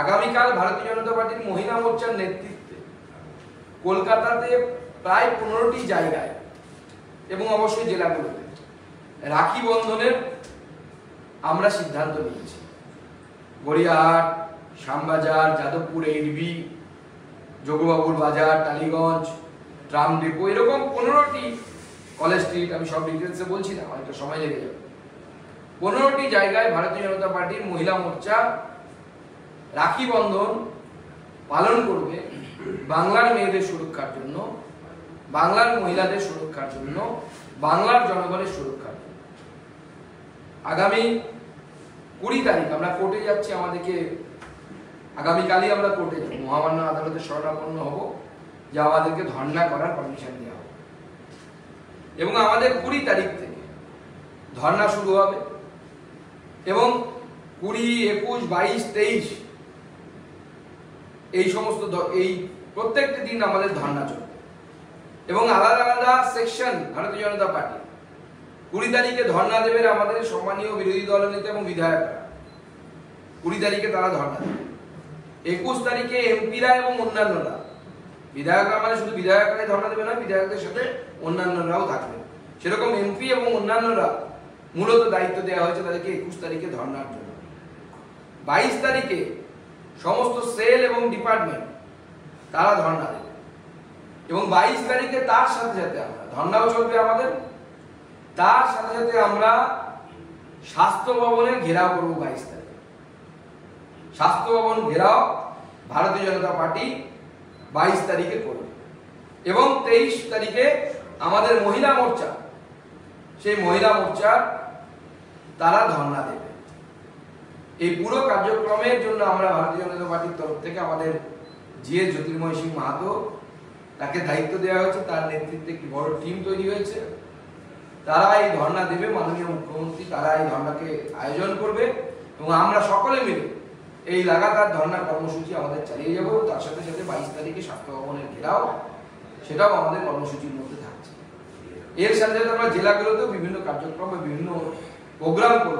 আগামীকাল ভারতীয় জনতা পার্টির মহিলা মোর্চার নেতৃত্বে কলকাতাতে প্রায় 15টি জায়গায় এবং অবশ্যই জেলাগুলোতে রাখি বন্ধনের আমরা সিদ্ধান্ত নিয়েছি। গড়িয়াহাট, শ্যামবাজার, যাদবপুর এইডবি, যোগবাবুর বাজার, টালিগঞ্জ, ট্রাম ডিপো, এরকম 15টি, কলেজ স্ট্রিট, আমি সব ডিটেলসে বলছি না, অনেকটা সময় লেগে যাবে। 15টি জায়গায় ভারতীয় জনতা পার্টির মহিলা মোর্চা রাখি বন্ধন পালন করবে বাংলার মেয়েদের সুরক্ষার জন্য, বাংলার মহিলাদের সুরক্ষার জন্য, বাংলার জনগণের সুরক্ষার জন্য। আগামী 20 তারিখ আমরা কোর্টে যাচ্ছি, আমাদেরকে আগামীকালই আমরা কোর্টে যাব, মহামান্য আদালতে শরণাপন্ন হব যে আমাদেরকে ধর্ণা করার পারমিশন দেওয়া হবে এবং আমাদের 20 তারিখ থেকে ধর্ণা শুরু হবে এবং 20, 21, 22, 23 এই সমস্ত এই প্রত্যেকটি দিন আমাদের ধর্ণা চলবে এবং আলাদা আলাদা সেকশন ভারতীয় জনতা পার্টি 20 তারিখে ধর্ণা দেবেন আমাদের সম্মানীয় বিরোধী দলনেতা এবং বিধায়করা। 20 তারিখে তারা ধর্ণা দেবে। 21 তারিখে এমপিরা এবং অন্যান্যরা, বিধায়করা মানে শুধু বিধায়করাই ধর্ণা দেবে না, বিধায়কদের সাথে অন্যান্যরাও থাকবে। সেরকম এমপি এবং অন্যান্যরা মূলত দায়িত্ব দেওয়া হয়েছে তাদেরকে 21 তারিখে ধর্ণার জন্য। 22 তারিখে সমস্ত সেল এবং ডিপার্টমেন্ট তারা ধর্ণা দেবে এবং 22 তারিখে তার সাথে সাথে আমরা ধর্ণাও চলবে আমাদের, তার সাথে সাথে আমরা স্বাস্থ্য ভবনের ঘেরাও করবো। 22 তারিখে স্বাস্থ্য ভবন ঘেরাও ভারতীয় জনতা পার্টি 22 তারিখে করবে এবং 23 তারিখে আমাদের মহিলা মোর্চা, সেই মহিলা মোর্চা তারা ধর্ণা দেবে। এই পুরো কার্যক্রমের জন্য আমরা ভারতীয় জনতা পার্টির তরফ থেকে আমাদের জিএস জ্যোতির্ময় সিং মাহাতো, তাকে দায়িত্ব দেওয়া হয়েছে, তার নেতৃত্বে একটি বড় টিম তৈরি হয়েছে। তারা এই ধর্ণা দেবে, মাননীয় মুখ্যমন্ত্রী তারা এই ধর্ণাকে আয়োজন করবে এবং আমরা সকলে মিলে এই লাগাতার ধর্ণা কর্মসূচি আমাদের চালিয়ে যাব। তার সাথে সাথে 22 তারিখে স্বাস্থ্য ভবনের ঘেরাও, সেটাও আমাদের কর্মসূচির মধ্যে থাকছে। এর সাথে সাথে আমরা জেলাগুলোতেও বিভিন্ন কার্যক্রম, বিভিন্ন প্রোগ্রাম করব।